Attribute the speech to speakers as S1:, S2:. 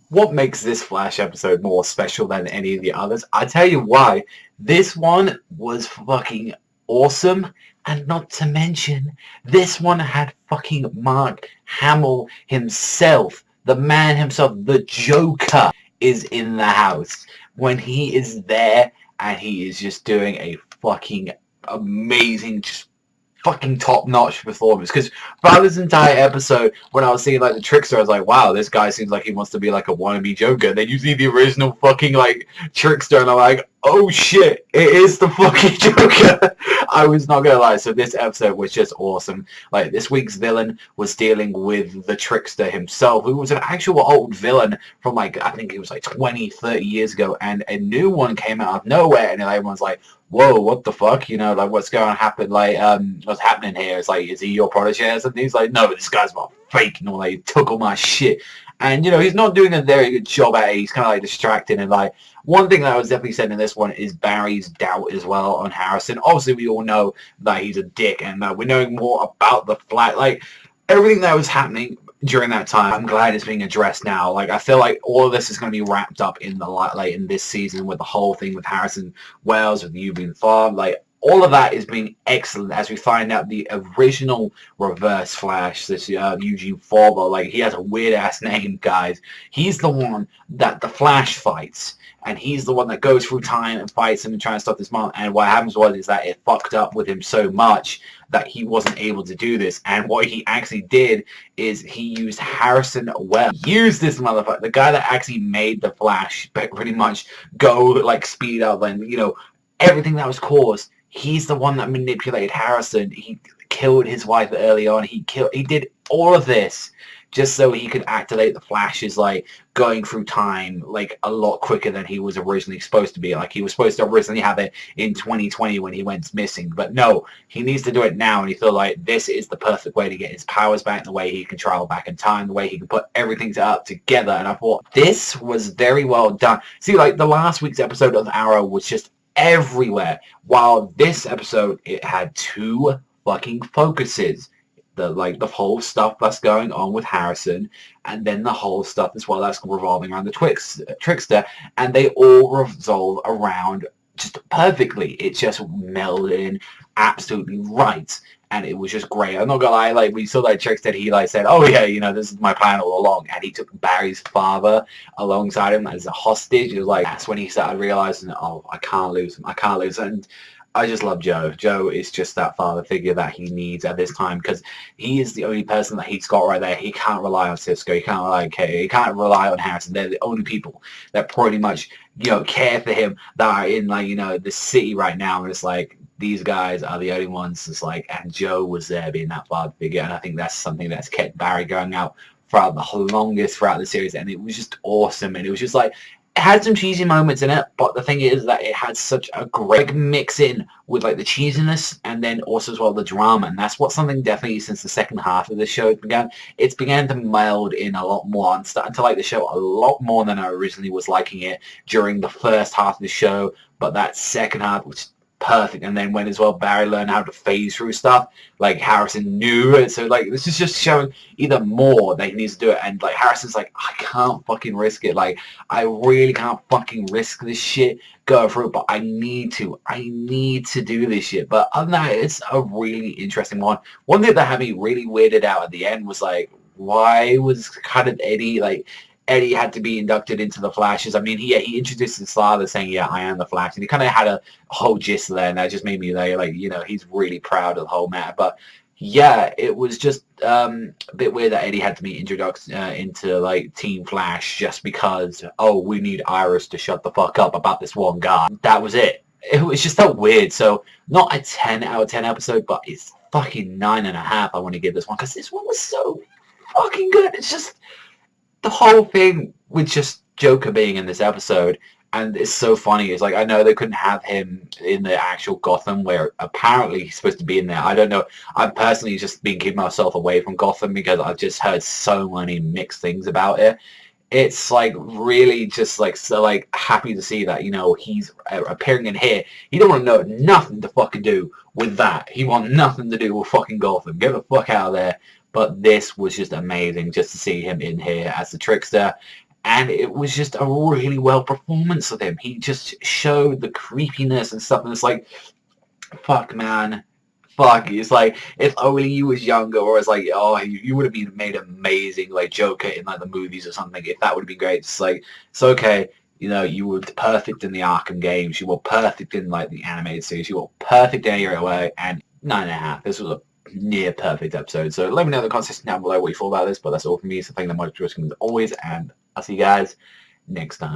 S1: What makes this Flash episode more special than any of the others? I tell you why. This one was fucking awesome, and not to mention, this one had fucking Mark Hamill himself, the man himself, the Joker, is in the house. When he is there, and he is just doing a fucking amazing, just fucking top-notch performance. Because throughout this entire episode, when I was seeing like the Trickster, I was like, wow, this guy seems like he wants to be like a wannabe Joker. And then you see the original fucking like Trickster, and I'm like, oh shit, it is the fucking Joker. I was not gonna lie. So this episode was just awesome. Like, this week's villain was dealing with the Trickster himself, who was an actual old villain from like, I think it was like 20, 30 years ago, and a new one came out of nowhere, and everyone's like, whoa, what the fuck? You know, like, what's going to happen? Like, what's happening here? It's like, is he your protege or something? He's like, no, this guy's about fake, and all, like, he took all my shit. And, you know, he's not doing a very good job at it. He's kind of, like, distracting. And, like, one thing that was definitely said in this one is Barry's doubt as well on Harrison. Obviously, we all know that he's a dick, and we're knowing more about the flat. Like, everything that was happening during that time, I'm glad it's being addressed now. Like, I feel like all of this is going to be wrapped up in the like in this season, with the whole thing with Harrison Wells, with you being farmed. Like, all of that is being excellent as we find out the original Reverse Flash, this Eugene Forber. Like, he has a weird ass name, guys. He's the one that the Flash fights, and he's the one that goes through time and fights him and tries to stop this mom. And what happens is that it fucked up with him so much that he wasn't able to do this. And what he actually did is he used Harrison Wells. He used this motherfucker, the guy that actually made the Flash, but pretty much go like speed up, and you know, everything that was caused. He's the one that manipulated Harrison. He killed his wife early on. He did all of this just so he could activate the Flashes, like, going through time, like, a lot quicker than he was originally supposed to be. Like, he was supposed to originally have it in 2020 when he went missing. But no, he needs to do it now, and he felt like this is the perfect way to get his powers back, the way he can travel back in time, the way he can put everything up together. And I thought, this was very well done. See, like, the last week's episode of Arrow was just everywhere, while this episode, it had two fucking focuses. The whole stuff that's going on with Harrison, and then the whole stuff as well that's revolving around the Trickster, and they all revolve around just perfectly. It just melded in absolutely right, and it was just great. I'm not gonna lie, like, we saw that Trickster, he like said, oh yeah, you know, this is my plan all along, and he took Barry's father alongside him as a hostage. It was like, that's when he started realizing, oh, I can't lose him, and I just love Joe. Joe is just that father figure that he needs at this time, because he is the only person that he's got right there. He can't rely on Cisco. He can't rely on Kay. He can't rely on Harrison. They're the only people that pretty much, you know, care for him, that are in, like, you know, the city right now. And it's like, these guys are the only ones. It's like, and Joe was there being that father figure. And I think that's something that's kept Barry going out throughout the longest throughout the series. And it was just awesome. And it was just like, it had some cheesy moments in it, but the thing is that it had such a great mix in with, like, the cheesiness, and then also as well the drama. And that's what something definitely, since the second half of the show began, it's began to meld in a lot more. I'm starting to like the show a lot more than I originally was liking it during the first half of the show, but that second half was perfect. And then when as well Barry learned how to phase through stuff, like, Harrison knew it. So, like, this is just showing either more that he needs to do it, and like, Harrison's like, I can't fucking risk it. Like, I really can't fucking risk this shit going through, but I need to do this shit. But other than that, it's a really interesting one. One thing that had me really weirded out at the end was, like, why was kind of Eddie had to be inducted into the Flashes. I mean, he introduced his father saying, yeah, I am the Flash. And he kind of had a whole gist there, and that just made me like, you know, he's really proud of the whole matter. But yeah, it was just a bit weird that Eddie had to be introduced into, like, Team Flash just because, oh, we need Iris to shut the fuck up about this one guy. That was it. It was just that weird. So, not a 10 out of 10 episode, but it's fucking 9.5 I want to give this one, because this one was so fucking good. It's just the whole thing with just Joker being in this episode, and it's so funny. It's like, I know they couldn't have him in the actual Gotham, where apparently he's supposed to be in there. I don't know. I've personally just been keeping myself away from Gotham because I've just heard so many mixed things about it. It's like really just like so like happy to see that, you know, he's appearing in here. He don't want to know nothing to fucking do with that. He want nothing to do with fucking Gotham. Get the fuck out of there. But this was just amazing just to see him in here as the Trickster. And it was just a really well performance of him. He just showed the creepiness and stuff, and it's like, fuck, man. Fuck. It's like, if only you was younger, or it's like, oh, you would have been made amazing, like, Joker in, like, the movies or something. If that would have been great. It's like, it's okay. You know, you were perfect in the Arkham games. You were perfect in, like, the animated series. You were perfect in your way, and 9.5. This was a near perfect episode. So let me know in the comment section down below what you thought about this, but that's all from me. So thank you very much for watching as always, and I'll see you guys next time.